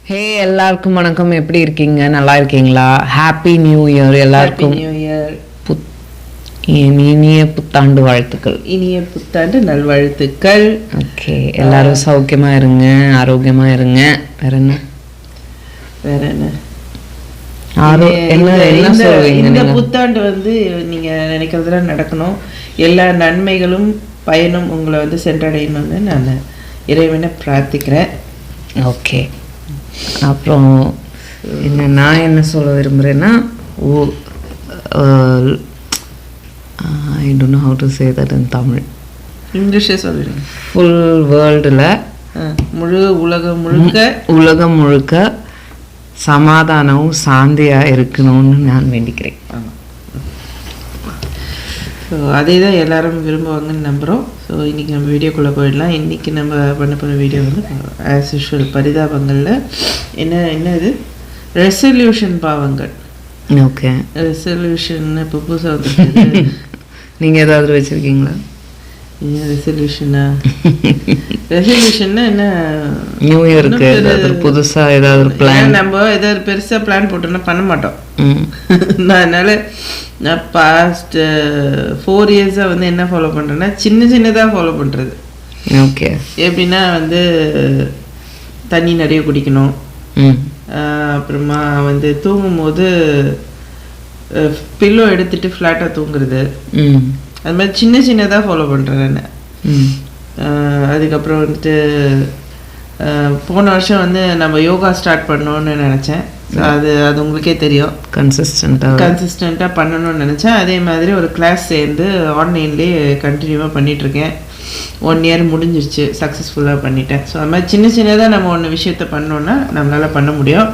ஹே எல்லாருக்கும் வணக்கம். எப்படி இருக்கீங்க? நல்லா இருக்கீங்களா? ஹாப்பி நியூ இயர் எல்லாருக்கும். நியூ இயர், இனிய புத்தாண்டு வாழ்த்துக்கள். இனிய புத்தாண்டு நல்வாழ்த்துக்கள். ஓகே, எல்லாரும் சௌக்கியமா இருங்க, ஆரோக்கியமா இருங்க. வேற என்ன இந்த புத்தாண்டு வந்து நீங்க நினைக்கிறதுல நடக்கணும். எல்லா நன்மைகளும் பயனும் உங்களை வந்து சென்றடையணும்னு நான் இறைவனை பிரார்த்திக்கிறேன். ஓகே, அப்புறம் நான் என்ன சொல்ல விரும்புகிறேன்னா, I don't know how to say that in Tamil. இங்கிலீஷே சொல்லுங்க. ஃபுல் வேர்ல்டில் உலகம் முழுக்க சமாதானமும் சாந்தியாக இருக்கணும்னு நான் வேண்டிக்கிறேன். ஸோ அதே தான் எல்லாரும் விரும்புவாங்கன்னு நம்புகிறோம். ஸோ இன்றைக்கி நம்ம வீடியோக்குள்ளே போயிடலாம். இன்றைக்கி நம்ம பண்ண போகிற வீடியோ வந்து ஆஸ் யூஷுவல் பரிதாபங்களில் என்ன இது ரெசல்யூஷன் பாவங்கள். ஓகே, ரெசல்யூஷன் இப்போ புதுசாக வந்துருக்கு. நீங்கள் ஏதாவது வச்சுருக்கீங்களா? ரெசல்யூஷன்னா என்ன? நியூ இயருக்கு புதுசாக ஏதாவது பிளான்? நம்ம ஏதாவது பெருசாக பிளான் போட்டோன்னா பண்ண மாட்டோம். அதனால் நான் பாஸ்ட் 4 இயர்ஸாக வந்து என்ன ஃபாலோ பண்ணுறேன்னா, சின்னதாக ஃபாலோ பண்ணுறது. ஓகே, எப்படின்னா வந்து தண்ணி நிறைய குடிக்கணும். அப்புறமா வந்து தூங்கும் போது பில்லோ எடுத்துட்டு ஃப்ளாட்டாக தூங்குறது. அது மாதிரி சின்னதாக ஃபாலோ பண்ணுறேன் நான். அதுக்கப்புறம் வந்துட்டு போன வருஷம் வந்து நம்ம யோகா ஸ்டார்ட் பண்ணோன்னு நினச்சேன். அது உங்களுக்கே தெரியும், கன்சிஸ்டண்ட்டாக பண்ணணும்னு நினச்சேன். அதே மாதிரி ஒரு கிளாஸ் சேர்ந்து ஆன்லைன்லேயே கண்டினியூவாக பண்ணிகிட்ருக்கேன். 1 இயர் முடிஞ்சிருச்சு, சக்ஸஸ்ஃபுல்லாக பண்ணிட்டேன். ஸோ அது மாதிரி சின்னதாக நம்ம ஒன்று விஷயத்த பண்ணோன்னா நம்மளால் பண்ண முடியும்.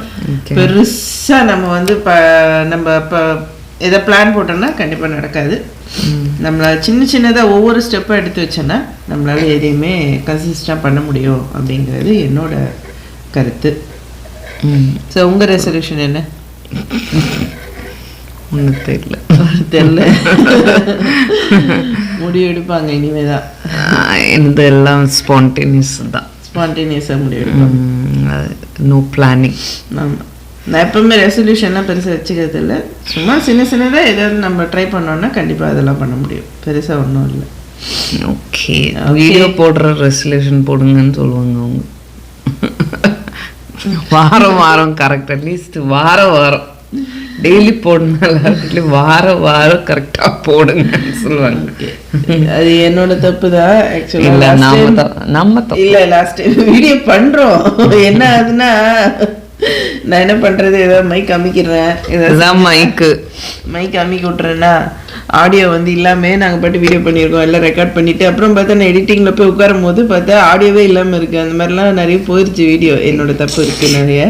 பெருசாக நம்ம வந்து நம்ம இப்போ எதை பிளான் போட்டோம்னா கண்டிப்பாக நடக்காது. நம்மளால் சின்னதாக ஒவ்வொரு ஸ்டெப்பாக எடுத்து வச்சோன்னா நம்மளால் எதையுமே கன்சிஸ்டண்டாக பண்ண முடியும் அப்படிங்கிறது என்னோட கருத்து. ஸோ உங்கள் ரெசல்யூஷன் என்ன? ஒன்றும் தெரியல. முடிவு எடுப்பாங்க இனிமே தான். எனது எல்லாம் ஸ்பான்டேனியஸாக முடிவு எடுப்பாங்க. No planning. ஆமாம், நான் எப்பவுமே ரெசல்யூஷன்லாம் பெருசாக வச்சுக்கிறது இல்லை. சும்மா சின்னதாக ஏதாவது நம்ம ட்ரை பண்ணோன்னா கண்டிப்பாக அதெல்லாம் பண்ண முடியும். பெருசாக ஒன்றும் இல்லை. ஓகே, வீடியோ போடுற ரெசல்யூஷன் போடுங்கன்னு சொல்லுவாங்க அவங்க. வாரம் கரெக்ட், அட்லீஸ்ட் வாரம் டெய்லி போடணும், வாரம் கரெக்டாக போடுங்கன்னு சொல்லுவாங்க. அது என்னோட தப்பு தான் ஆக்சுவலாக. நம்ம இல்லை, லாஸ்ட் டைம் வீடியோ பண்ணுறோம். என்ன ஆகுதுன்னா, நான் என்ன பண்ணுறது, ஏதாவது மைக் அமைக்கிறேன், மைக் அமைக்க விட்றேன்னா ஆடியோ வந்து இல்லாமல் நாங்கள் பாட்டு வீடியோ பண்ணியிருக்கோம், எல்லாம் ரெக்கார்ட் பண்ணிவிட்டு அப்புறம் பார்த்தா நான் எடிட்டிங்கில் போய் உட்காரும் போது பார்த்தா ஆடியோவே இல்லாமல் இருக்குது. அந்த மாதிரிலாம் நிறைய போயிடுச்சு வீடியோ. என்னோட தப்பு இருக்குது நிறைய.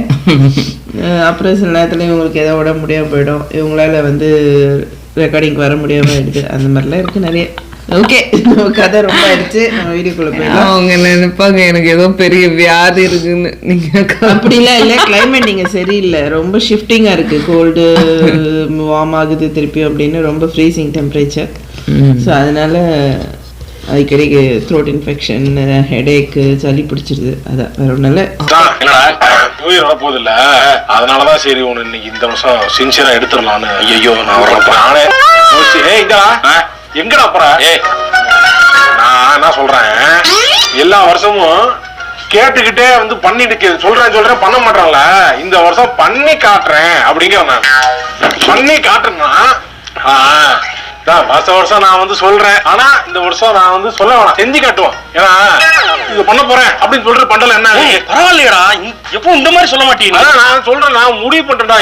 அப்புறம் சில நேரத்தில் இவங்களுக்கு எதாவது உடம்பு முடியாமல் போயிடும், இவங்களால வந்து ரெக்கார்டிங் வர முடியாமல் ஆகிடுது. அந்த மாதிரிலாம் இருக்குது நிறைய. ஓகே, நம்ம கதை ரொம்ப ஆயிடுச்சு, நம்ம வீடியோக்குள்ள போயிடலாம். அவங்க நினைப்பாங்க எனக்கு ஏதோ பெரிய வியாதி இருக்குன்னு. நீங்க அப்படிலாம் இல்லை, கிளைமேட் நீங்க சரியில்லை, ரொம்ப ஷிஃப்டிங்கா இருக்கு. கோல்டு வார்ம் ஆகுது திருப்பி அப்படின்னு, ரொம்ப ஃப்ரீசிங் டெம்பரேச்சர். ஸோ அதனால அடிக்கடி த்ரோட் இன்ஃபெக்ஷன், ஹெடேக்கு, சளி பிடிச்சிருது. அதான் வேற ஒன்றும் இல்லை. வரப்போது இல்ல, அதனாலதான் சரி ஒண்ணு இன்னைக்கு இந்த வருஷம் சின்சியரா எடுத்துடலான்னு. ஐயோ, நானே எங்கடா அப்புறம் நான் என்ன சொல்றேன், எல்லா வருஷமும் கேட்டுக்கிட்டே வந்து பண்ணிட்டு சொல்றேன் பண்ண மாட்டான்ல. இந்த வருஷம் பண்ணி காட்டுறேன் அப்படிங்கிற, நான் பண்ணி காட்டுறேன்னா வருஷம் நான் வந்து சொல்றேன். ஆனா இந்த வருஷம் நான் வந்து சொல்ல வேணாம், செஞ்சு காட்டுவோம். ஏன்னா இது பண்ண போறேன் அப்படின்னு சொல்லிட்டு பண்ணல என்ன பரவாயில்லையடா, எப்போ இந்த மாதிரி சொல்ல மாட்டேன். நான் சொல்றேன், நான் முடிவு பண்றேன்டா,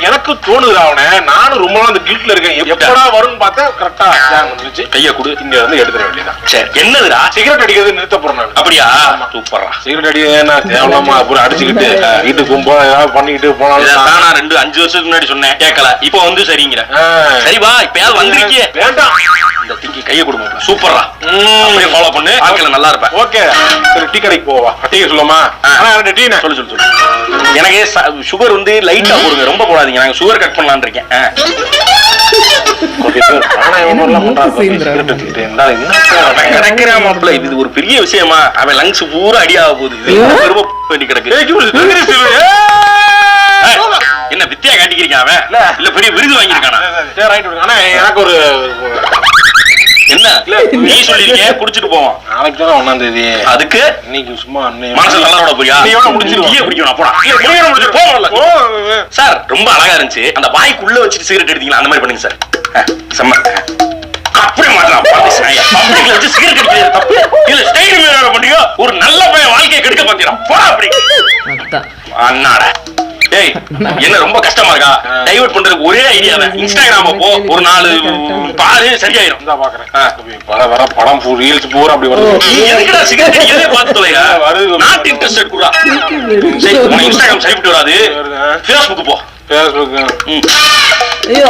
எனக்கு தோணுதுடா. அவனை நானும் ரொம்ப நாள் அந்த கில்ட்ல இருக்கேன். எப்படா வரும்னு பார்த்தா கரெக்டா வந்துருச்சு. கையை கொடு, இங்க இருந்து எடுத்துட வேண்டியதான். சரி, என்னதுடா? சிகரெட் அடிக்கிறது நிறுத்த போறேன். அப்படியா? சூப்பரா. சிகரெட் அடிக்க தேவலாமா அப்புறம் அடிச்சுக்கிட்டு வீட்டுக்கு போகும்போது ஏதாவது பண்ணிக்கிட்டு போனாலும். நான் 5 வருஷத்துக்கு முன்னாடி சொன்னேன், கேட்கல. இப்போ வந்து சரிங்கிற. சரிவா, இப்ப வந்திருக்கீங்க. வேண்டாம், இந்த திங்கி கையை கொடுங்க. சூப்பரா, அப்படியே ஃபாலோ பண்ணு, வாழ்க்கையில நல்லா இருப்பேன். ஓகே, சரி டீ கடைக்கு போவா. டீ சொல்லுமா? டீ சொல்லு. எனக்கு சுகர் வந்து லைட்டா போடுங்க, ரொம்ப போடாதீங்க. நாங்க சுகர் கட் பண்ணலாம்னு இருக்கேன். இது ஒரு பெரிய விஷயமா? அவன் லங்ஸ் பூரா அடியாக போகுது. கிடக்கு பண்ணிருக்கான் அவன் இல்ல பெரிய விருது வாங்கியிருக்கானா? சரி ரைட். ஆனா எனக்கு ஒரு என்ன இல்ல நீ சொல்லிருக்க குடிச்சிட்டு போவோம். நாளைக்கு தானே 1ஆம் தேதி. அதுக்கு இன்னைக்கு சும்மா மனசு நல்லா போறியா? நீ எவ்வளவு முடிச்சிருக்க? டீ குடிக்கணும் போடா. டீ முடிச்சிட்டு போறல. சார் ரொம்ப அழகா இருந்துச்சு. அந்த வாய்க்குள்ள வச்சிட்டு சிகரெட் எடுத்தீங்களா அந்த மாதிரி பண்ணுங்க சார். செம்ம. அப்படியே மாட்டலாம். பப்ளிக்ல வச்சு சிகரெட் அடிக்கிறது தப்பு. இல்ல ஸ்டைல் மேல பண்றீங்க. ஒரு நல்ல பையன் வாழ்க்கையை கெடுக்க பாத்தீங்க. போடா அப்படி. அண்ணாடா. டேய் என்ன ரொம்ப கஷ்டமா இருக்கா? டைவர்ட் பண்றதுக்கு ஒரே ஐடியாவே இன்ஸ்டாகிராம போ, ஒரு 4 பாரு சரியாயிரும். நான் பாக்குறேன். வர படம் ரீல்ஸ் பூரா அப்படி வருது. எதுக்குடா சிகரெட் அடிக்கவே பார்த்து தொலையா? Not interested குடா. சரி உன் இன்ஸ்டாகிராம் சரிவிட்டு வராது. ஃபேஸ்புக் போ. ஃபேஸ்புக். ஐயோ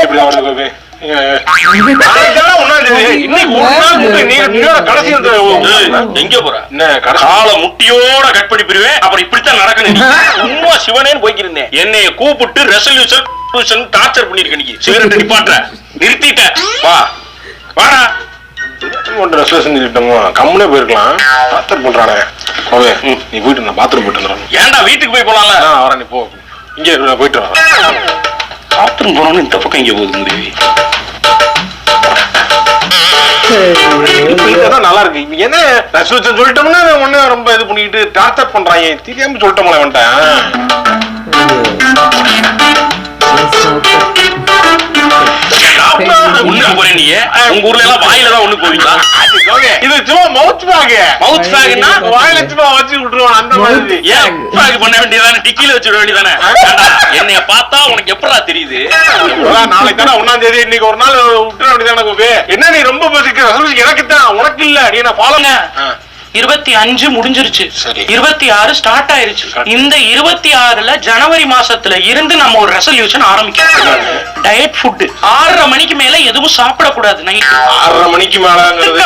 இப்படி வருது. எங்க போற? கால முட்டியோட கட் பண்ணி போயிருவேன். அப்புறம் இப்படித்தான் நடக்கணும். சும்மா சிவனேன்னு போய்க்கிருந்தேன். என்னைய கூப்பிட்டு ரெசல்யூஷன் டார்ச்சர் பண்ணிருக்க. நீ சிகரெட் நிப்பாட்ட நிறுத்திட்ட. வா வாடா. கம்முனே போயிருக்கலாம். டார்ச்சர் பண்றானே. நீ போயிட்டு நான் பாத்ரூம் போயிட்டு வந்துடுறேன். ஏன்டா வீட்டுக்கு போய் போலாம்ல? வரேன். நீ போ. இங்க போயிட்டு வரேன். பாத்ரூம் போனோம்னு இந்த பக்கம் இங்க போகுது முடிவு. நல்லா இருக்கு. என்ன சொல்லிட்டோம்னா ஒண்ணு ரொம்ப இது பண்ணிட்டு டார்ச்சர் பண்றாங்க. தெரியாம சொல்லிட்டோம்ல வந்துட்டேன். போறேன். நீ உங்க ஊர்ல எல்லாம் வாயில தான் ஒண்ணு போவீங்களா? இது சும்மா மவுத் பேக். மவுத் பேக்னா வாயில சும்மா வச்சு விட்டுருவான். அந்த மாதிரி ஏன் பேக் பண்ண வேண்டியதானே? டிக்கில வச்சிட வேண்டியதானே? என்னைய பார்த்தா உனக்கு எப்படா தெரியுது? நாளைக்கு தானே 1ஆம் தேதி. இன்னைக்கு ஒரு நாள் விட்டுற வேண்டியதானே. என்ன நீ ரொம்ப பேசிக்க? எனக்கு தான், உனக்கு இல்ல. நீ நான் ஃபாலோங்க. 25 முடிஞ்சிருச்சு. 26 ஸ்டார்ட் ஆயிருச்சு. இந்த 26ல ஜனவரி மாசத்துல இருந்து நம்ம ஒரு ரெசல்யூஷன் ஆரம்பிக்கிறோம். டயட் ஃபுட் 6:30 மணிக்கு மேல எதுவும் சாப்பிடக்கூடாது. நைட் 6:30 மணிக்கு மேல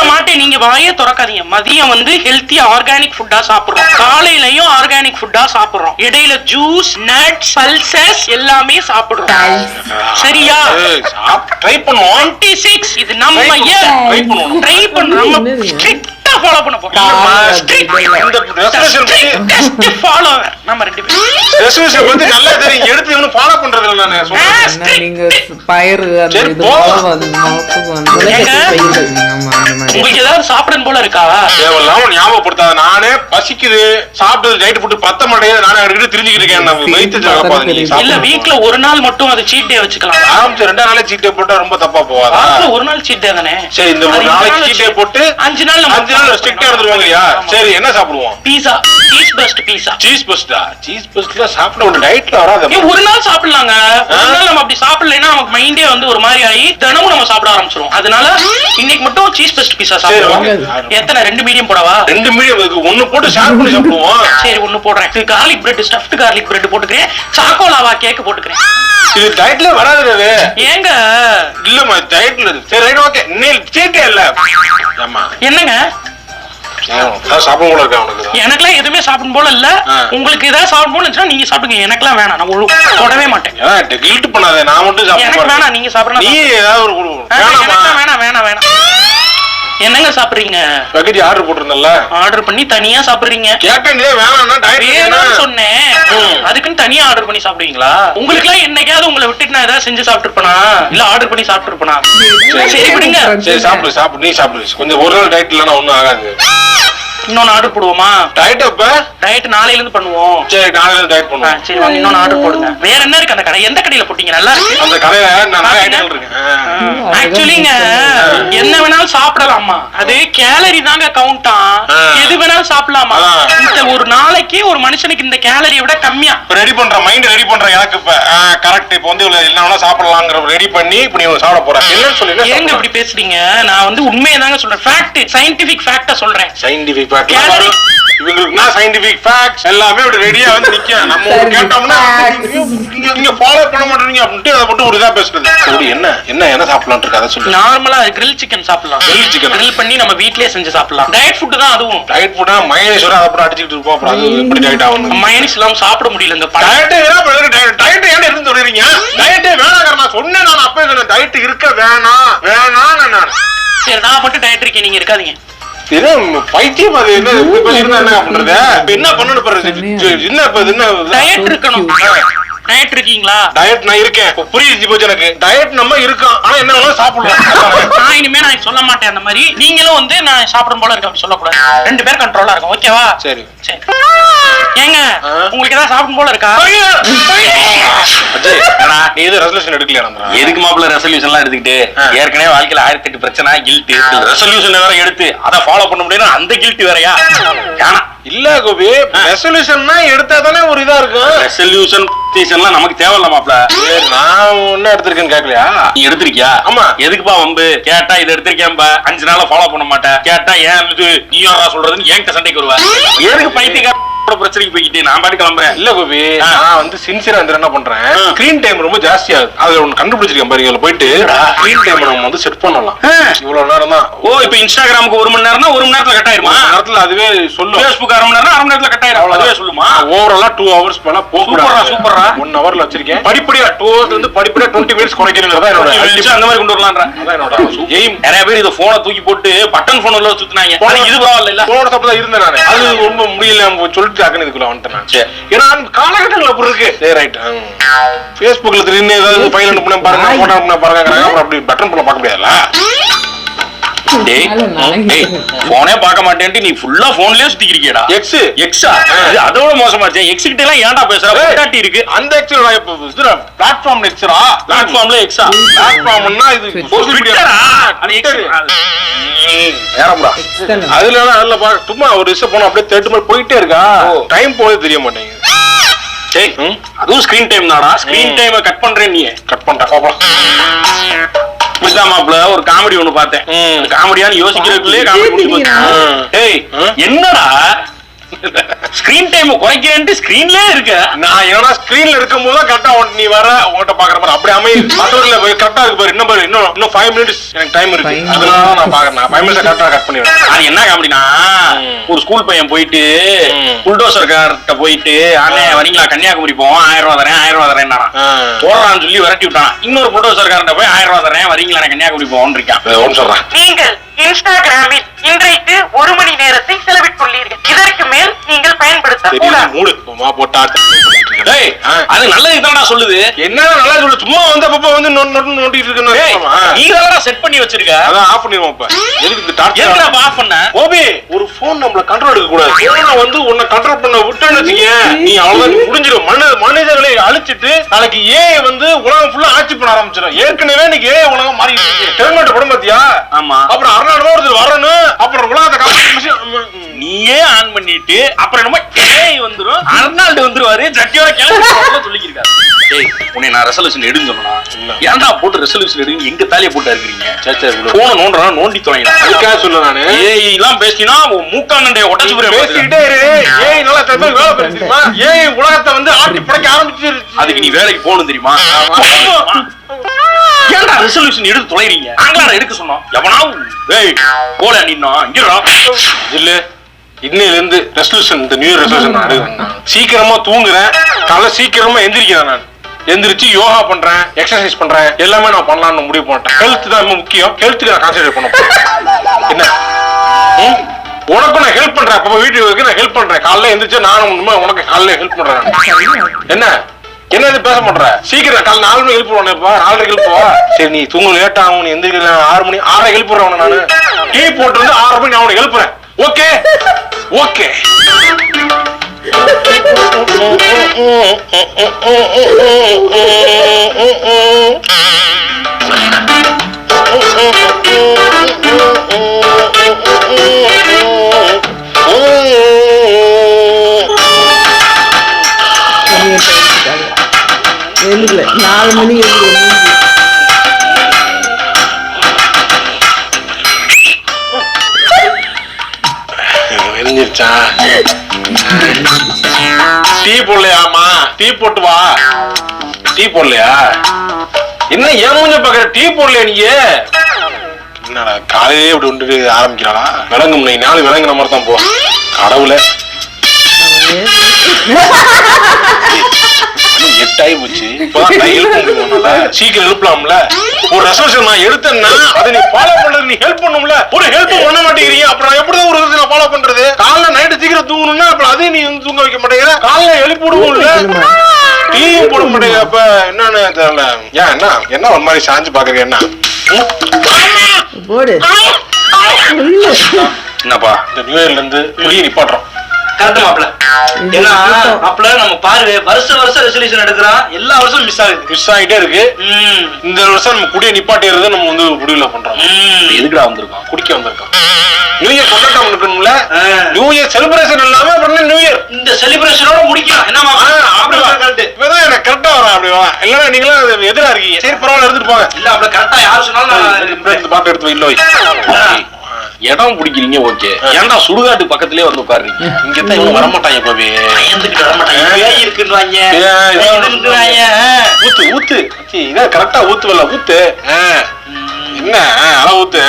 மாட்டேன். நீங்க வாயே திறக்காதீங்க. மதியம் வந்து ஹெல்த்தியா ஆர்கானிக் ஃபுட்டா சாப்பிடுறோம். காலையிலயும் ஆர்கானிக் ஃபுட்டா சாப்பிடுறோம். இடையில ஜூஸ், நட்ஸ், பல்சஸ் எல்லாமே சாப்பிடுறோம். சரியா? ட்ரை பண்ணுவோம். 26 இது நம்ம ட்ரை பண்றோம். ஃபாலோ பண்ண போறோம். ஃபாலோவர் நம்ம ரெண்டு பேரும் ரெசல்யூஷன் வந்து நல்லா தெரியும். எடுத்து இவனு ஃபாலோ பண்றது இல்ல. நான் சொல்றேன் நீங்க பயிர் அந்த இது உங்களுக்கு ஏதாவது சாப்பிடணும் போல இருக்கா? தேவையில்லாம ஞாபகப்படுத்தாத. நானே பசிக்குது, சாப்பிட்டது நைட் ஃபுட் பத்த மாட்டேங்குது. நானே எடுத்து தெரிஞ்சுக்கிட்டு இருக்கேன். இல்ல வீக்ல ஒரு நாள் மட்டும் அது சீட் டே வச்சுக்கலாம். ஆரம்பிச்சு 2 நாளே சீட் டே போட்டா ரொம்ப தப்பா போவாதா? ஒரு நாள் சீட் டே தானே. சரி இந்த ஒரு நாளைக்கு சீட் டே போட்டு 5 நாள் ஸ்ட்ரிக்ட்டா இருந்துருவாங்கயா. சரி என்ன சாப்பிடுவோம்? பீஸா, சீஸ் பஸ்ட் பீஸா. சீஸ் பஸ்டா? சீஸ் பஸ்ட்ல சாப்பிட ஒரு டயட்ல வராது. ஒரு நாள் சாப்பிடலாங்க. ஒரு நாள் நம்ம அப்படி சாப்பிடலைன்னா நமக்கு மைண்டே வந்து ஒரு மாதிரி ஆகி தினமும் நம்ம சாப்பிட ஆரம்பிச்சிரும். அதனால இன்னைக்கு மட்டும் சீஸ் பஸ்ட் பீஸா சாப்பிடுவோம். எத்தனை? 2 மீடியம் போடவா? 2 மீடியம். ஒன்னு போட்டு ஷேர் பண்ணி சாப்பிடுவோம். சரி ஒன்னு போடுறேன். Garlic bread, stuffed garlic bread போட்டுக்கிறேன். சாக்கோலாவா கேக் போட்டுக்கிறேன். இது டயட்ல வராது. ஏங்க இல்லம்மா டயட்ல. சரி ரைட் ஓகே. இன்னைக்கு சீட்டே இல்ல. ஆமா என்னங்க சாப்பிட போல இருக்கா உனக்கு? எனக்குலாம் எதுவுமே சாப்பிடும் போல இல்ல. உங்களுக்கு ஏதாவது சாப்பிடும் போல இருந்துச்சுன்னா நீங்க சாப்பிடுங்க. எனக்குலாம் வேணாம். நான் தொடவே மாட்டேன். கில்ட் பண்ணாத. நான் மட்டும் சாப்பிட எனக்கு வேணாம். நீங்க சாப்பிடணும். நீ ஏதாவது ஒரு வேணாம் வேணாம் வேணாம். என்னங்க சாப்பிடுறீங்க? ஸ்பெகட்டி ஆர்டர் போட்டிருந்தல்ல, ஆர்டர் பண்ணி தனியா சாப்பிடுறீங்க. கேட்டேன் வேணாம்னா டயட் சொன்னேன். அதுக்குன்னு தனியா ஆர்டர் பண்ணி சாப்பிடுவீங்களா? உங்களுக்கு எல்லாம் என்னைக்காவது உங்களை விட்டுட்டு நான் ஏதாவது செஞ்சு சாப்பிட்டு இருப்பேனா? இல்ல ஆர்டர் பண்ணி சாப்பிட்டு இருப்பேனா? சரி விடுங்க. சரி சாப்பிடு. நீ சாப்பிடு. கொஞ்சம் ஒரு நாள் டயட் இல்லைன்னா ஒண்ணும் ஆகாது. இன்னொன்னு ஆர்டர் போடுவோமா? டயட் அப்ப டயட் நாளையில இருந்து பண்ணுவோம். சரி நாளைல டயட் பண்ணுவோம். சரி வாங்க இன்னொன்னு ஆர்டர் போடுங்க. வேற என்ன இருக்கு அந்த கடை? எந்த கடையில போட்டீங்க? நல்லா இருக்கு அந்த கடையில. நான் நிறைய ஐட்டங்கள் இருக்கு. ஆக்சுவலிங்க என்ன வேணாலும் சாப்பிடலாமா? அது கேலரி தாங்க கவுண்டா. எது வேணாலும் சாப்பிடலாமா? இந்த ஒரு நாளைக்கு ஒரு மனுஷனுக்கு இந்த கேலரியை விட கம்மியா ரெடி பண்ற மைண்ட் ரெடி பண்ற எனக்கு இப்ப கரெக்ட். இப்ப வந்து என்ன வேணா சாப்பிடலாம்ங்கற ரெடி பண்ணி இப்ப நீ சாப்பிட போற. என்னன்னு சொல்லி ஏங்க இப்படி பேசுறீங்க? நான் வந்து உண்மையை தாங்க சொல்றேன். ஃபேக்ட், சயின்டிபிக் ஃபேக்ட சொல்றேன். சயின்டிபிக் ஃபேக்ட் இவங்களுக்கு சயின்டிபிக் ஃபேக்ட்ஸ் எல்லாமே அப்படி ரெடியா வந்து நிக்க. நம்ம கேட்டோம்னா நீங்க ஃபாலோ பண்ண மாட்டீங்க அப்படினு அத மட்டும் ஒரு இதா பேசுறது. அப்படி என்ன சாப்பிடலாம் இருக்கு அத சொல்லு. நார்மலா கிரில் சிக்கன் சாப்பிடலாம். கிரில் பண்ணி நம்ம வீட்லயே செஞ்சு சாப்பிடலாம். டயட் ஃபுட் தான் அதுவும். டயட் ஃபுட்டா மயோனைஸ் அத அப்புறம் அடிச்சிட்டு இருப்போம். அப்புறம் அது எப்படி டயட் ஆகும்? மயோனைஸ் எல்லாம் சாப்பிட முடியலங்க. டயட் டயட் ஏன் இருந்து சொல்றீங்க? டயட் வேணாங்கற நான் சொன்னேன். நான் அப்பவே சொன்னேன் டயட் இருக்க வேணாம் நான். சரி நான் மட்டும் டயட் இருக்கேன், நீங்க இருக்காதீங்க. இது பைத்தியம். அது என்ன என்ன பண்றது? என்ன பண்ணணும்? என்ன டயட் இருக்கணும். டயட் இருக்கீங்களா? டயட் நான் இருக்கேன். புரியுது போச்சு எனக்கு. டயட் நம்ம இருக்கோம். ஆனா என்ன வேணாலும் சாப்பிடலாம். நான் இனிமே நான் சொல்ல மாட்டேன் அந்த மாதிரி. நீங்களும் வந்து நான் சாப்பிடும் போல இருக்கு அப்படி சொல்லக்கூடாது. 2 பேர் கண்ட்ரோலா இருக்கும். ஓகேவா? சரி. சரி. ஏங்க உங்களுக்கு ஏதாவது சாப்பிடும் போல இருக்கா? நீ எது ரெசல்யூஷன் எடுக்கலையா? எதுக்கு மாப்பிள்ள ரெசல்யூஷன் எல்லாம் எடுத்துக்கிட்டு ஏற்கனவே வாழ்க்கையில 1008 பிரச்சனை கில்ட் ரெசல்யூஷன் வேற எடுத்து அதை ஃபாலோ பண்ண முடியும். அந்த கில்ட் வேறயா? இல்ல கோபி, ரெசல்யூஷன்னா எடுத்தா தானே ஒரு இதா இருக்கும். ரெசல்யூஷன் சீசன்லாம் நமக்கு தேவையில்ல மாப்பிள்ள. நான் ஒன்னும் எடுத்திருக்கேன்னு கேட்கலையா? நீ எடுத்திருக்கியா? ஆமா. எதுக்குப்பா வம்பு? கேட்டா இது எடுத்திருக்கேன்பா 5 நாளா ஃபாலோ பண்ண மாட்டேன். கேட்டா ஏன் நீ யாரா சொல்றதுன்னு என்கிட்ட சண்டைக்கு வருவா. எதுக்கு பைத்தியக்கார பிரச்சனைக்கு போய்கிட்டு நான் பாட்டு கிளம்புறேன். இல்ல கோபி, நான் வந்து சின்சியரா என்ன பண்றேன், ஸ்கிரீன் டைம் ரொம்ப ஜாஸ்தி ஆகுது. அதுல ஒன்னு கண்டுபிடிச்சிருக்கேன் பாருங்க. இதுல போயிட்டு ஸ்கிரீன் டைம் நம்ம வந்து செட் பண்ணலாம். இவ்வளவு நேரம் தான். ஓ, இப்ப இன்ஸ்டாகிராமுக்கு 1 மணி நேரம்னா 1 மணி நேரத்துல கட் ஆயிருமா? நேரத்துல அதுவே சொல்லும். Facebook 1/2 மணி நேரம் 1/2 மணி நேரத்துல கட் ஆயிரும். அதுவே சொல்லுமா? ஓவராலா 2 ஹவர்ஸ் மேல போகக்கூடாது. சூப்பரா 1 ஹவர்ல வச்சிருக்கேன். படிப்படியா 2 ஹவர்ஸ் வந்து படிப்படியா 20 மினிட்ஸ் குறைக்கிறதுதான் என்னோட அந்த மாதிரி கொண்டு வரலாம்ன்ற. அதான் என்னோட எய்ம். நிறைய பேர் இந்த போனை தூக்கி போட்டு பட்டன் போன் உள்ள சுத்துனாங்க. இது பரவாயில்ல இல்ல? போனோட தப்பு தான் இருந்தேன் நானு. அது ரொம்ப முடியல சொல்லிட்டு அக்கன்னு இதுக்குள்ள வந்துட்டேன். ஏன்னா காலகட்டங்கள் அப்படி இருக்கு. சரி ரைட். Facebookல திடீர்னு ஏதாவது ஃபைல் அனுப்புனா பாருங்க, போட்டோ அனுப்புனா பாருங்க, அப்புறம் அப்படி பட்டன் போல பார்க்க முடியாதுல்ல. போனே பார்க்க மாட்டேன்ட்டு நீ ஃபுல்லா போன்லயே சுத்திக்கிறீங்கடா. எக்ஸா அதோட மோசமாச்சு. எக்ஸ் கிட்ட எல்லாம் ஏன்டா பேசுற? பொட்டாட்டி இருக்கு. அந்த எக்ஸ் பிளாட்ஃபார்ம் எக்ஸ்ரா. பிளாட்ஃபார்ம்ல எக்ஸா. பிளாட்ஃபார்ம்னா இது சோஷியல் மீடியா. அது எக்ஸ் ஏறம்டா. அதுல நல்ல பா சும்மா ஒரு விஷயம் போனா அப்படியே தேட்டு மாதிரி போயிட்டே இருக்கா. டைம் போறது தெரிய மாட்டேங்குது. டேய், அதுவும் ஸ்கிரீன் டைம் தானா? ஸ்கிரீன் டைம் கட் பண்றேன். நீ கட் பண்ணிட்டா பாப்போம். மாப்ள ஒரு காமெடி ஒண்ணு பார்த்தேன். காமெடியான்னு யோசிக்கிறதுக்குள்ளே காமெடி முடிஞ்சு போச்சு. டேய், என்னடா ஸ்கிரீன் டைம் குறைக்கேன்ட்டு ஸ்கிரீன்லயே இருக்க? நான் ஏன்னா ஸ்கிரீன்ல இருக்கும் போது கரெக்டா நீ வர உன்கிட்ட பாக்குற மாதிரி அப்படி அமையும். மற்றவர்ல கரெக்டா இருக்கு பாரு. இன்னும் பாரு, இன்னும் 5 மினிட்ஸ் எனக்கு டைம் இருக்கு. அதனால நான் பாக்குறேன். 5 மினிட்ஸ் கரெக்டா கட் பண்ணிடுவேன். அது என்ன காமெடினா, ஒரு ஸ்கூல் பையன் போயிட்டு புல்டோசர் கார்ட்ட போயிட்டு அண்ணே வரீங்களா கன்னியாகுமரி போவோம் 1000 ரூபா தரேன் 1000 ரூபா தரேன் போடுறான்னு சொல்லி விரட்டி விட்டான். இன்னொரு புல்டோசர் கார்ட்ட போய் 1000 ரூபா தரேன் வரீங்களா கன்னியாகுமரி போவோம் இருக்கான். சொல்றேன். நீங்கள் இன்ஸ்டாகிராமில் இன்றைக்கு 1 மணி நேரத்தை செலவிட்டுள்ளீர்கள். இதற்கு மேல் நீங்கள் பயன்படுத்த கூடாது. மூடு போட்டா. அது நல்லது தானடா சொல்லுது. என்ன நல்லா சொல்லு. சும்மா வந்து அப்பப்ப வந்து நோண்டிட்டு இருக்கு. நீ தான் செட் பண்ணி வச்சிருக்க. அதான் ஆஃப் பண்ணிடுவோம். இப்ப எதுக்கு இந்த டார்ச்சர் ஆஃப் பண்ண? ஓபி, ஒரு போன் நம்மள கண்ட்ரோல் எடுக்க கூடாது. போனை வந்து உன்னை கண்ட்ரோல் பண்ண விட்டேன்னு வச்சுக்க, நீ அவ்வளவுதான் முடிஞ்சிடும். மனிதர்களை அழிச்சிட்டு நாளைக்கு ஏஐ வந்து உலகம் ஃபுல்லா ஆட்சி பண்ண ஆரம்பிச்சிடும். ஏற்கனவே இன்னைக்கு ஏஐ உலகம் மாறி இருக்கு. ஹெல்மெட் போட மாத்தியா? ஆமா. அப்புறம் 6 ஒருத்தர் வரணும். அப்புறம் உலகத்தை காப்பாற்ற நீயே ஆன் பண்ணிட்டு அப்புறம் என்னமோ ஏஐ வந்துரும், அர்னால்டு வந்துருவாரு, ஜட்டியோட கிளம்பி சொல்லிக்கிருக்காரு. ஏய், உன்னை நான் ரெசல்யூஷன் எடுன்னு சொன்னா ஏன்டா போட்டு ரெசல்யூஷன் எடுங்க எங்க தாலியை போட்டு இருக்கிறீங்க? போன நோண்டா நோண்டி தொலைங்க. அதுக்காக சொல்ல நானு. ஏஐ எல்லாம் பேசினா மூக்கானண்டைய உடச்சு பேசிக்கிட்டே இரு. ஏஐ நல்லா வேலை தெரியுமா? ஏஐ உலகத்தை வந்து ஆட்டி படைக்க ஆரம்பிச்சிருச்சு. அதுக்கு நீ வேலைக்கு போகணும் தெரியுமா? ஏன்டா ரெசல்யூஷன் எடுத்து தொலைறீங்க? நாங்களா எடுக்க சொன்னோம். எவனாவும் ஏய் போல நின்னா இங்கடா இல்ல. இன்னையில இருந்து ரெசல்யூஷன், இந்த நியூ இயர் ரெசல்யூஷன் சீக்கிரமா தூங்குறேன், காலைல சீக்கிரமா எந்திரிக்கிறேன். நான் எந்திரிச்சு யோகா பண்றேன், எக்ஸசைஸ் பண்றேன், எல்லாமே நான் பண்ணலாம்னு முடிவு பண்ணிட்டேன். ஹெல்த் தான் ரொம்ப முக்கியம். ஹெல்த்துக்கு நான் கான்சென்ட்ரேட் பண்ண போறேன். என்ன உனக்கும் நான் ஹெல்ப் பண்றேன். அப்ப வீட்டுக்கு நான் ஹெல்ப் பண்றேன். காலைல எந்திரிச்சு நானும் உனக்கு காலைல ஹெல்ப் பண்றேன். என்ன என்ன இது பேச மாட்டேற? சீக்கிரம் காலைல 4 மணிக்கு ஹெல்ப் பண்ணுவேன். 4:30 ஹெல்ப் போவா? சரி, நீ தூங்க லேட் ஆகும், நீ எந்திரிக்கல 6 மணி 6:30 ஹெல்ப் பண்ணுறேன். நானு டீ போட்டு வந்து 6 மணி நான் உனக்கு ஹெல்ப் பண்ணுறேன். Okay okay. எழுதல 4 மணி எழுந்திருச்சா? டீ போடலையாமா? டீ போட்டு வா. டீ போடலையா? என்ன ஏன் மூஞ்ச பாக்குற? டீ போடலையா நீ? என்னடா காலையிலே இப்படி உண்டு ஆரம்பிக்கிறாளா? விளங்கும் நீ 4 விளங்குற மாதிரி தான் போ. கடவுள 8 ஆகி போச்சு. சீக்கிரம் எழுப்பலாம்ல. ஒரு ரெசல்யூஷன் நான் எடுத்தேன்னா அதை நீ ஃபாலோ பண்றது, நீ ஹெல்ப் பண்ணும்ல. ஒரு ஹெல்ப் பண்ண மாட்டேங்கிறீங்க. அப்புறம் நான் எப்படிதான் ஒரு ரெசல்யூஷன் ஃபாலோ பண்றது? காலைல நைட்டு சீக்கிரம் தூங்கணும்னா அப்புறம் அதையும் நீ தூங்க வைக்க மாட்டேங்கிற. காலைல எழுப்பி விடுவோம்ல. டிவி போட மாட்டேங்க அப்ப என்னன்னு தெரியல. ஏன் என்ன ஒரு மாதிரி சாஞ்சு பாக்குறீங்க என்ன போடு என்னப்பா இந்த நியூ இயர்ல இருந்து முடிய நிப்பாட்டுறோம். கரெக்ட் மாப்பிள்ள. ஏன்னா மாப்பிள்ள நம்ம பாரு வருஷம் ரெசல்யூஷன் எடுக்கிறோம், எல்லா வருஷம் மிஸ் ஆகிட்டே இருக்கு. இந்த வருஷம் நம்ம குடிய நிப்பாட்டிடுறது நம்ம வந்து முடிவுல பண்றோம். எதுக்குடா வந்திருக்கோம்? குடிக்க வந்திருக்கோம். நியூ இயர் கொண்டாட்டம் இருக்கணும்ல. நியூ இயர் செலிப்ரேஷன் இல்லாம அப்புறம் நியூ இயர் இந்த செலிப்ரேஷனோட முடிக்கலாம். என்ன இப்பதான் எனக்கு கரெக்டா வரும். அப்படி வா இல்லன்னா நீங்களும் எதிரா இருக்கீங்க. சரி பரவாயில்ல எடுத்துட்டு போங்க. இல்ல அப்படி கரெக்டா யாரு சொன்னாலும் பாட்டு எடுத்து இல்ல இடம் பிடிக்கிறீங்க. ஓகே ஏன்டா சுடுகாட்டு பக்கத்திலே வந்து உட்காருறீங்க? இங்கதான் இவங்க வரமாட்டாங்க. இப்பவே ஊத்து ஊத்து இதான் கரெக்டா ஊத்துவல ஊத்து. என்ன அதான் ஊத்து.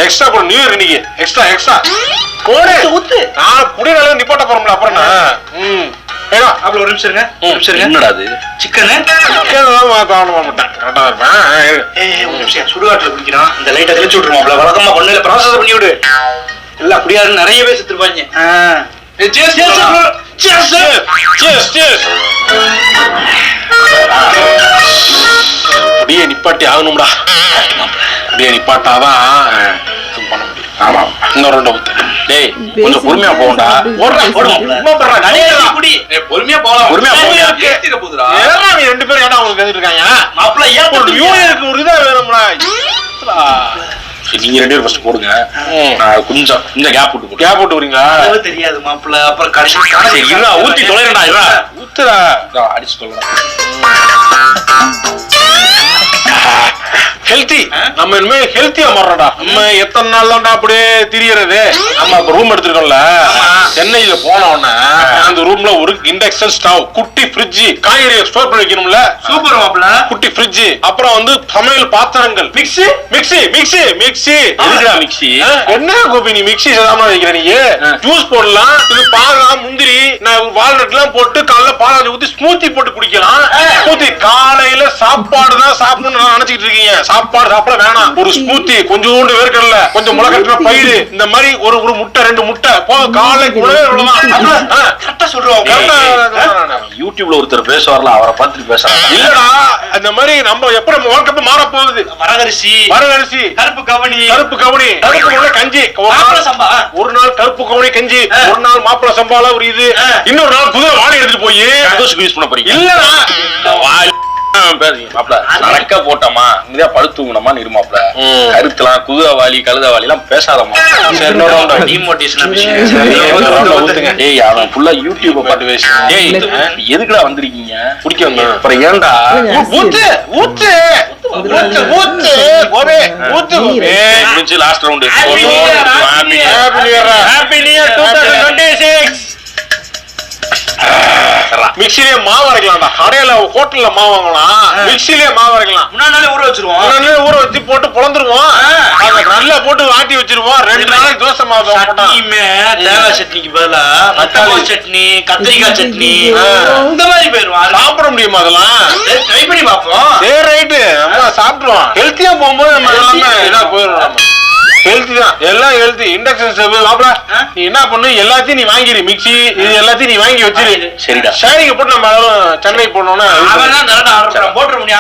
எக்ஸ்ட்ரா போட நியூ இயர் இன்னைக்கு எக்ஸ்ட்ரா போடு ஊத்து. நான் குடி நல்லா நிப்பாட்ட போறோம்ல அப்புறம் அப்படி ஒரு நிமிஷம் இருங்க. என்னடா அது? சிக்கன் சுடுகாட்டுல குடிக்கிறான். இந்த லைட்டை தெளிச்சு விட்டுருவோம். வழக்கமா பண்ணல ப்ராசஸ் பண்ணி விடு. எல்லாம் குடியாரு நிறைய பேர் செத்துருப்பாங்க. குடியை நிப்பாட்டி ஆகணும்டா. குடியை நிப்பாட்டாதான் பண்ண முடியும். ஆமா இன்னொரு ரெண்டு ஊத்து. டேய் கொஞ்சம் பொறுமையா போகண்டா. பொறுமையா போலாம். ரெண்டு பேரும் ஏன்னா அவங்க இருக்காங்க. நியூ இயருக்கு ஒரு இதா வேணும்டா. நீங்க ரெண்டு பேரும் ஃபர்ஸ்ட் போடுங்க. கொஞ்சம் கேப் விட்டு வரீங்களா? தெரியாது மாப்பிள்ள. அப்புறம் கடைசி ஊத்தி தொலைறா. ஊத்துடா அடிச்சு தொலைறா. ஹெல்த்தி நம்ம இனிமே ஹெல்த்தியா மாறடா. நம்ம எத்தனை நாள் தான்டா அப்படியே திரியறது. நம்ம இப்ப ரூம் எடுத்துருக்கோம்ல சென்னையில போன உடனே அந்த ரூம்ல ஒரு இண்டக்ஷன் ஸ்டவ், குட்டி ஃப்ரிட்ஜ், காய்கறியை ஸ்டோர் பண்ணி வைக்கணும்ல. சூப்பர் மாப்பிள்ள. குட்டி ஃப்ரிட்ஜ், அப்புறம் வந்து சமையல் பாத்திரங்கள், மிக்ஸி எதுக்குடா மிக்ஸி? என்ன கோபி நீ மிக்ஸி சாதாரண வைக்கிற? நீ ஜூஸ் போடலாம். இது பாதாம் முந்திரி வால்நட் எல்லாம் போட்டு காலைல பாதாம் ஊத்தி ஸ்மூத்தி போட்டு குடிக்கலாம். ஸ்மூத்தி காலையில சாப்பாடு தான் சாப்பிடணும்னு நினைச்சிட்டு இருக்கீங்க. சாப்பாடு சாப்பிட வேணாம். ஒரு ஸ்மூத்தி, கொஞ்சோண்டு வேர்க்கடல, கொஞ்சம் முளைக்கட்டின பயிறு, இந்த மாதிரி ஒரு முட்டை 2 முட்டை போதும். காலைக்கு யூடியூப்ல ஒருத்தர் பேசுவார்ல, அவரை பார்த்துட்டு பேசுறாங்க. இல்லடா அந்த மாதிரி நம்ம எப்ப நம்ம வாழ்க்கை மாற போகுது. வரகரிசி, கருப்பு கவனி, கருப்பு கஞ்சி, ஒரு நாள் கருப்பு கவனி கஞ்சி, ஒரு நாள் மாப்பிள சம்பால ஒரு இது, இன்னொரு நாள் புது வாழை எடுத்துட்டு போய் யூஸ் பண்ண போறீங்க. இல்லடா நடக்க போட்டோமா இங்கதான் படுத்துங்கணுமா நிருமாப்ல. கருத்துலாம் குதிரவாளி கழுதவாளி எல்லாம் பேசாதமா. ஏய் அவன் ஃபுல்லா யூடியூப் பாட்டு பேசி. ஏய் எதுக்குடா வந்திருக்கீங்க? குடிக்க அப்புறம் ஏன்டா ஊத்து ஊத்து ஊத்து ஊத்து கோபே ஊத்து கோபே. முடிஞ்சு last round. Happy new year 2026. மிக்ஸிலே மாவு அரைக்கலாம்டா. கடையில ஹோட்டல்ல மாவு வாங்கலாம், மிக்ஸிலே மாவு அரைக்கலாம். முன்னாடி ஊற வச்சிருவோம். ஊற வச்சு போட்டு பொளந்துருவோம். அத நல்லா போட்டு வாட்டி வச்சிருவோம். 2 நாளைக்கு தோசை மாவு போட்டா தேங்காய் சட்னிக்கு பதிலா தக்காளி சட்னி, கத்திரிக்காய் சட்னி இந்த மாதிரி போயிருவோம். சாப்பிட முடியுமா? அதெல்லாம் ட்ரை பண்ணி பார்ப்போம். சரி ரைட்டு நம்ம சாப்பிடுவோம். ஹெல்த்தியா போகும்போது நம்ம எல்லாமே இதா போயிடும். ஹெல்த்தி தான், எல்லாம் ஹெல்த்தி. இண்டக்ஷன் ஸ்டவ் மாப்ள நீ என்ன பண்ணு, எல்லாத்தையும் நீ வாங்கிடு. மிக்ஸி இது எல்லாத்தையும் நீ வாங்கி வச்சிரு. சரிடா. ஷேரிங்க போட்டு நம்ம சென்னை போனோம்னா ஆர்டர் போட்டுரு. நீ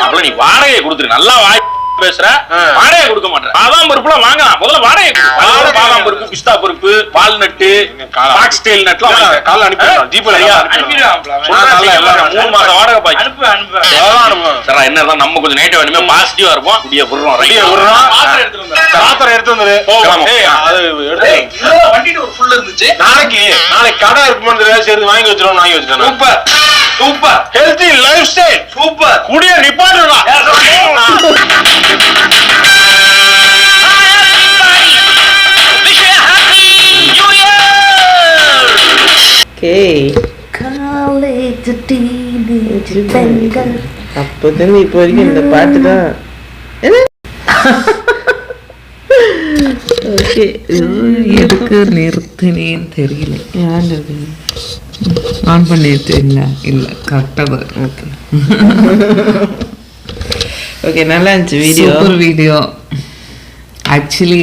அப்பல நீ வாடகை கொடுத்துரு. நல்லா வாய் பேசுற, வாடகை கொடுக்க மாட்டேன். பாதாம் பருப்புல வாங்கலாம். முதல்ல வாடகை கொடு. பாதாம் பருப்பு, பிஸ்தா பருப்பு, வால்நட்டு, பாக்ஸ்டெயில் நட்லாம் கால அனுப்பிடுறோம். ஜிபே அனுப்பிடுவோம். 3 மாசம் வாடகை பாக்கி சார். என்ன நம்ம கொஞ்சம் நைட்டா வேணுமே பாசிட்டிவா இருப்போம். குடிய விடுறோம். பாத்திரம் எடுத்து வந்துரு. நாளைக்கு கடை இருக்குமான்னு சரி வாங்கி வச்சிருவோம். வாங்கி வச்சிருக்கேன். Super super. Healthy life style super. குடிய நிப்பாட்டுடா. அப்போதான் இப்போ வரைக்கும் இந்த பாட்டு தான். எதுக்கு நிறுத்தினேன்னு தெரியல. ஆன் பண்ணிட்டு இல்ல கரெக்டா தான். ஓகே ஓகே நல்லா இருந்துச்சு வீடியோ. Super video. ஆக்சுவலி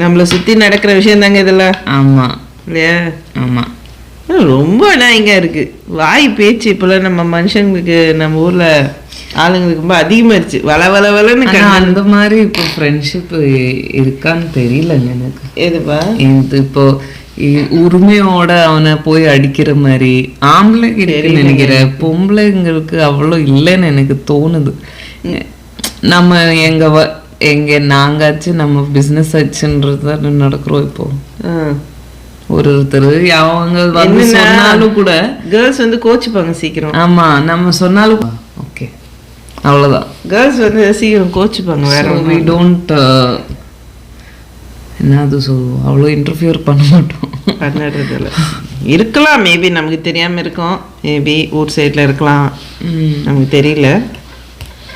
நம்மள சுத்தி நடக்கிற விஷயம் தாங்க இதெல்லாம். ஆமா இல்லையா? ஆமா ரொம்ப நாயங்க இருக்கு. வாய் பேச்சு இப்போல்லாம் நம்ம மனுஷங்களுக்கு நம்ம ஊர்ல ஆளுங்களுக்கு ரொம்ப அதிகமாயிருச்சு. வளன்னு அந்த மாதிரி இப்போ ஃப்ரெண்ட்ஷிப் இருக்கான்னு தெரியலங்க எனக்கு. எதுப்பா இது இப்போ உரிமையோட அவனை போய் அடிக்கிற மாதிரி ஆம்பளைக்கு இருக்குன்னு நினைக்கிறேன். பொம்பளைங்களுக்கு அவ்வளோ இல்லைன்னு எனக்கு தோணுது. நம்ம எங்க நாங்காச்சும் நம்ம பிசினஸ் ஆச்சுன்றது நடக்கிறோம் இப்போ. ஒருத்தர் அவங்க வந்து சொன்னாலும் கூட கேர்ள்ஸ் வந்து கோச்சுப்பாங்க சீக்கிரம். ஆமா நம்ம சொன்னாலும் ஓகே அவ்வளவுதான். கேர்ள்ஸ் வந்து சீக்கிரம் கோச்சுப்பாங்க. வேற we don't என்னது சொல்லுவோம், அவ்வளோ இன்டர்ஃபியர் பண்ண மாட்டோம். பண்ணுறதில்ல. இருக்கலாம், மேபி நமக்கு தெரியாமல் இருக்கும். மேபி ஊர் சைடில் இருக்கலாம், நமக்கு தெரியல.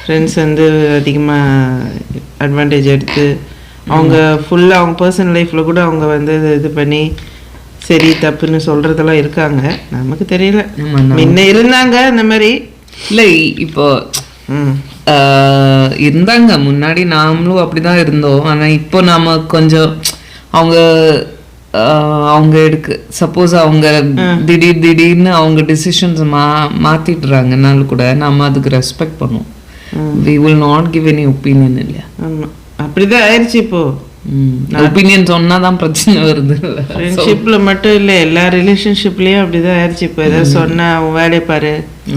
ஃப்ரெண்ட்ஸ் வந்து அதிகமாக அட்வான்டேஜ் எடுத்து அவங்க ஃபுல்லாக அவங்க பர்சனல் லைஃப்பில் கூட அவங்க வந்து இது பண்ணி சரி தப்புன்னு சொல்கிறதெல்லாம் இருக்காங்க. நமக்கு தெரியல. முன்ன இருந்தாங்க இந்த மாதிரி. இல்லை இப்போ இருந்தாங்க முன்னாடி, நாமளும் அப்படிதான் இருந்தோம். ஆனால் இப்போ நாம கொஞ்சம் அவங்க எடுக்க சப்போஸ் அவங்க திடீர்னு அவங்க டிசிஷன்ஸ் மாத்திடுறாங்கனாலும் கூட நம்ம அதுக்கு ரெஸ்பெக்ட் பண்ணுவோம். we will not give any opinion. இல்லையா? ஆமாம், அப்படிதான் ஆயிடுச்சு இப்போ. ஒப்பீனியன் சொன்னாதான் பிரச்சனை வருது. ஃப்ரெண்ட்ஷிப்ல மட்டும் இல்லை, எல்லா ரிலேஷன்ஷிப்லயும் அப்படிதான் ஆயிடுச்சு இப்போ. ஏதாவது சொன்னா அவன் வேலையை பாரு,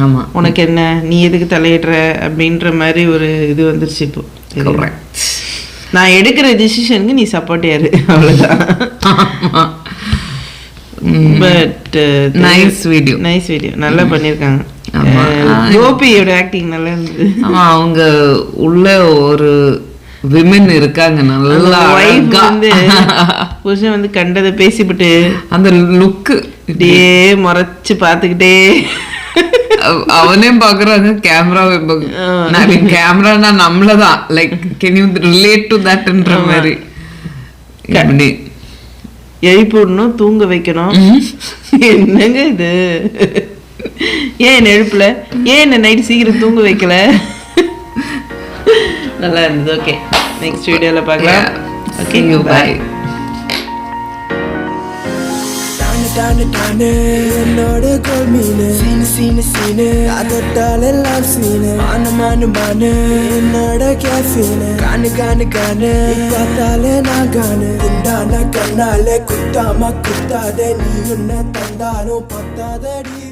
ஆமா உனக்கு என்ன, நீ எதுக்கு தலையிடுற அப்படின்ற மாதிரி ஒரு இது வந்துருச்சு இப்போ. நான் எடுக்கிற டிசிஷனுக்கு நீ சப்போர்ட் யாரு, அவ்வளவுதான். பட் நைஸ் வீடியோ நல்லா பண்ணியிருக்காங்க. கோபியோட ஆக்டிங் நல்லா இருந்தது. ஆமா, அவங்க உள்ள ஒரு விமன் இருக்காங்க நல்லா. வந்து புருஷன் வந்து கண்டதை பேசிவிட்டு அந்த லுக்கு இப்படியே முறைச்சு பாத்துக்கிட்டே அவனே பாக்குறாங்க, கேமராவை கேமரானா நம்மளதான் like can you relate to தட்ன்ற மாதிரி. எழுப்பி விடணும், தூங்க வைக்கணும். என்னங்க இது, ஏன் என்ன எழுப்பல, ஏன் என்ன நைட் சீக்கிரம் தூங்க வைக்கல. நல்லா இருந்தது. ஓகே, நெக்ஸ்ட் வீடியோல பார்க்கலாம். Okay, bye. என்னோட கோல் மீனு சீனு அதட்டாலெல்லாம் சீனு மானு என்னோட கேஃபீனு காணு பார்த்தாலே நான் காணு குண்டான கண்ணாலே குத்தாம குத்தாத நீ உன்ன தந்தாலும் பத்தாதடி.